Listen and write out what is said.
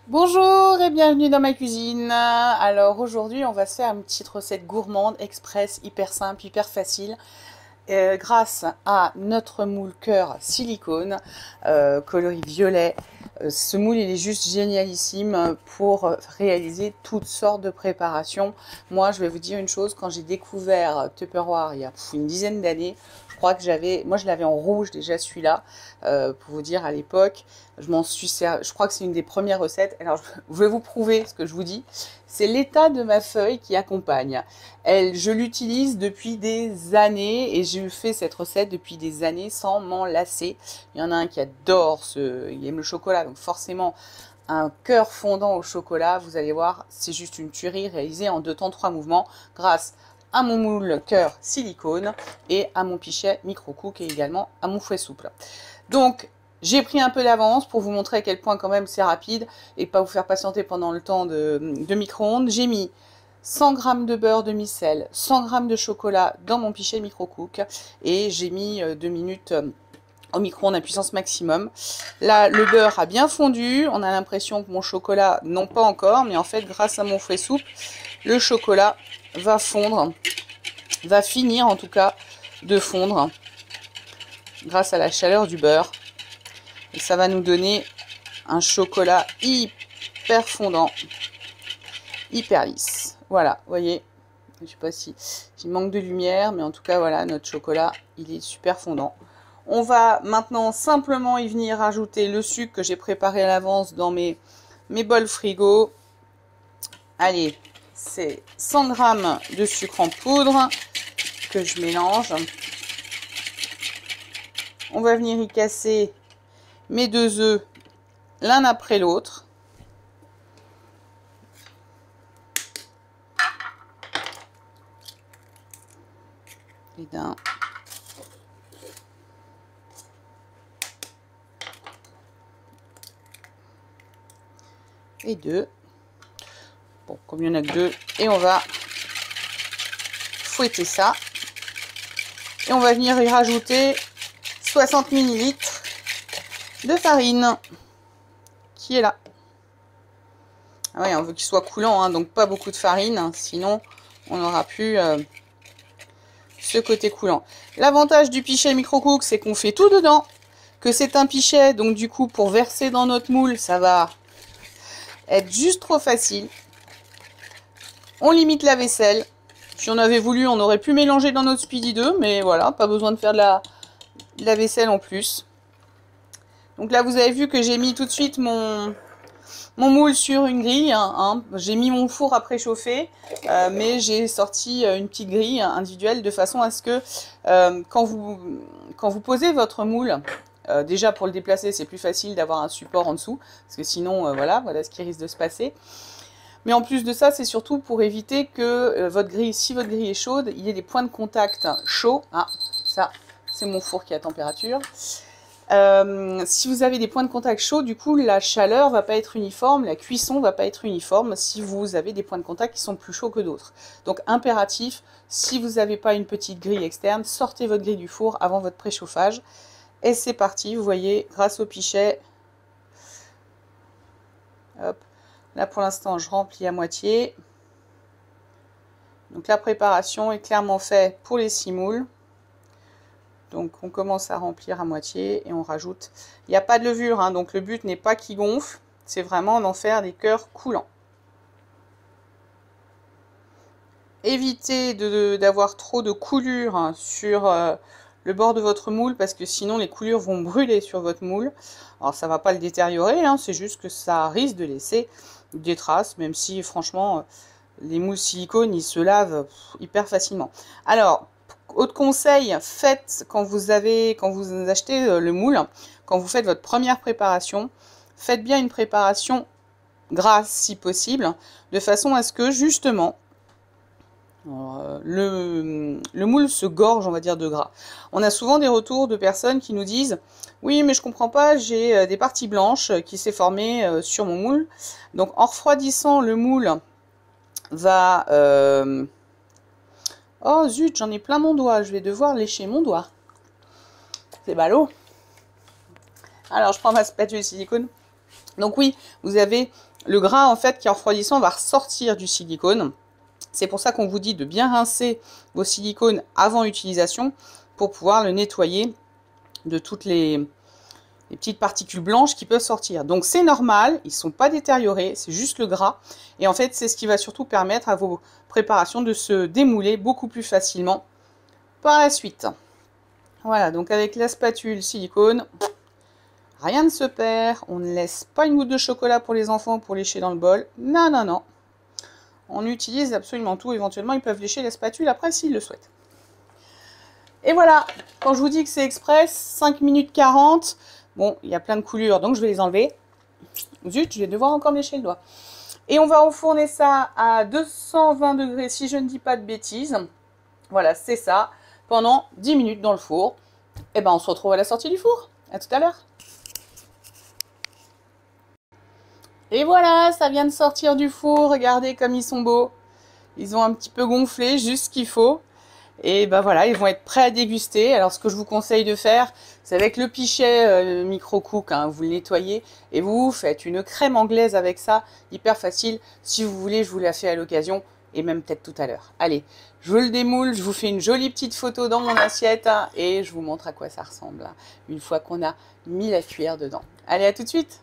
Bonjour et bienvenue dans ma cuisine. Alors aujourd'hui on va se faire une petite recette gourmande, express, hyper simple, hyper facile. Grâce à notre moule cœur silicone coloris violet. Ce moule il est juste génialissime pour réaliser toutes sortes de préparations. Moi je vais vous dire une chose, quand j'ai découvert Tupperware il y a une dizaine d'années, je crois que moi je l'avais en rouge déjà celui-là, pour vous dire à l'époque, je crois que c'est une des premières recettes. Alors je vais vous prouver ce que je vous dis, c'est l'état de ma feuille qui accompagne. Je l'utilise depuis des années et je fais cette recette depuis des années sans m'en lasser. Il y en a un qui adore il aime le chocolat, donc forcément un cœur fondant au chocolat, vous allez voir, c'est juste une tuerie réalisée en 2 temps 3 mouvements grâce à mon moule cœur silicone et à mon pichet micro-cook et également à mon fouet souple. Donc j'ai pris un peu d'avance pour vous montrer à quel point quand même c'est rapide et pas vous faire patienter pendant le temps de micro-ondes. J'ai mis 100 g de beurre demi-sel, 100 g de chocolat dans mon pichet micro-cook et j'ai mis 2 minutes au micro-ondes à puissance maximum. Là, le beurre a bien fondu. On a l'impression que mon chocolat, non pas encore, mais en fait, grâce à mon fouet souple, le chocolat va fondre, va finir en tout cas de fondre grâce à la chaleur du beurre. Et ça va nous donner un chocolat hyper fondant, hyper lisse. Voilà, vous voyez, je sais pas si il manque de lumière, mais en tout cas, voilà, notre chocolat, il est super fondant. On va maintenant simplement y venir ajouter le sucre que j'ai préparé à l'avance dans mes bols frigo. Allez, c'est 100 g de sucre en poudre que je mélange. On va venir y casser mes 2 œufs l'un après l'autre. Et d'un. Et 2. Bon, comme il n'y en a que 2, et on va fouetter ça. Et on va venir y rajouter 60 ml de farine qui est là. Ah ouais, on veut qu'il soit coulant, hein, donc pas beaucoup de farine, hein, sinon on n'aura plus ce côté coulant. L'avantage du pichet micro-cook, c'est qu'on fait tout dedans, que c'est un pichet, donc du coup pour verser dans notre moule, ça va être juste trop facile. On limite la vaisselle. Si on avait voulu, on aurait pu mélanger dans notre Speedy 2, mais voilà, pas besoin de faire de la vaisselle en plus. Donc là, vous avez vu que j'ai mis tout de suite mon moule sur une grille. Hein. J'ai mis mon four à préchauffer, mais j'ai sorti une petite grille individuelle de façon à ce que quand vous posez votre moule, déjà pour le déplacer, c'est plus facile d'avoir un support en dessous, parce que sinon, voilà ce qui risque de se passer. Mais en plus de ça, c'est surtout pour éviter que votre grille, si votre grille est chaude, il y ait des points de contact chauds. Ah, ça, c'est mon four qui est à température. Si vous avez des points de contact chauds, du coup, la chaleur va pas être uniforme, la cuisson va pas être uniforme si vous avez des points de contact qui sont plus chauds que d'autres. Donc, impératif, si vous n'avez pas une petite grille externe, sortez votre grille du four avant votre préchauffage. Et c'est parti, vous voyez, grâce au pichet, hop. Là, pour l'instant, je remplis à moitié. Donc, la préparation est clairement faite pour les 6 moules. Donc, on commence à remplir à moitié et on rajoute. Il n'y a pas de levure, hein, donc le but n'est pas qu'il gonfle. C'est vraiment d'en faire des cœurs coulants. Évitez d'avoir trop de coulures hein, sur le bord de votre moule parce que sinon les coulures vont brûler sur votre moule. Alors, ça ne va pas le détériorer, hein, c'est juste que ça risque de laisser des traces, même si franchement les moules silicone ils se lavent hyper facilement. Alors autre conseil, faites quand vous achetez le moule, quand vous faites votre première préparation, faites bien une préparation grasse si possible, de façon à ce que justement le moule se gorge, on va dire, de gras. On a souvent des retours de personnes qui nous disent « Oui, mais je comprends pas, j'ai des parties blanches qui s'est formées sur mon moule. » Donc, en refroidissant, le moule va... Oh zut, j'en ai plein mon doigt, je vais devoir lécher mon doigt. C'est ballot. Alors, je prends ma spatule silicone Donc oui, vous avez le gras en fait qui en refroidissant va ressortir du silicone. C'est pour ça qu'on vous dit de bien rincer vos silicones avant utilisation pour pouvoir le nettoyer de toutes les petites particules blanches qui peuvent sortir. Donc c'est normal, ils ne sont pas détériorés, c'est juste le gras. Et en fait, c'est ce qui va surtout permettre à vos préparations de se démouler beaucoup plus facilement par la suite. Voilà, donc avec la spatule silicone, rien ne se perd. On ne laisse pas une goutte de chocolat pour les enfants pour lécher dans le bol. Non, non, non. On utilise absolument tout. Éventuellement, ils peuvent lécher la spatule après s'ils le souhaitent. Et voilà, quand je vous dis que c'est express, 5 minutes 40. Bon, il y a plein de coulures, donc je vais les enlever. Zut, je vais devoir encore lécher le doigt. Et on va enfourner ça à 220 degrés, si je ne dis pas de bêtises. Voilà, c'est ça, pendant 10 minutes dans le four. Et ben, on se retrouve à la sortie du four. À tout à l'heure. Et voilà, ça vient de sortir du four. Regardez comme ils sont beaux. Ils ont un petit peu gonflé, juste ce qu'il faut. Et ben voilà, ils vont être prêts à déguster. Alors ce que je vous conseille de faire, c'est avec le pichet micro-cook, hein, vous le nettoyez et vous faites une crème anglaise avec ça, hyper facile. Si vous voulez, je vous la fais à l'occasion et même peut-être tout à l'heure. Allez, je le démoule, je vous fais une jolie petite photo dans mon assiette hein, et je vous montre à quoi ça ressemble hein, une fois qu'on a mis la cuillère dedans. Allez, à tout de suite!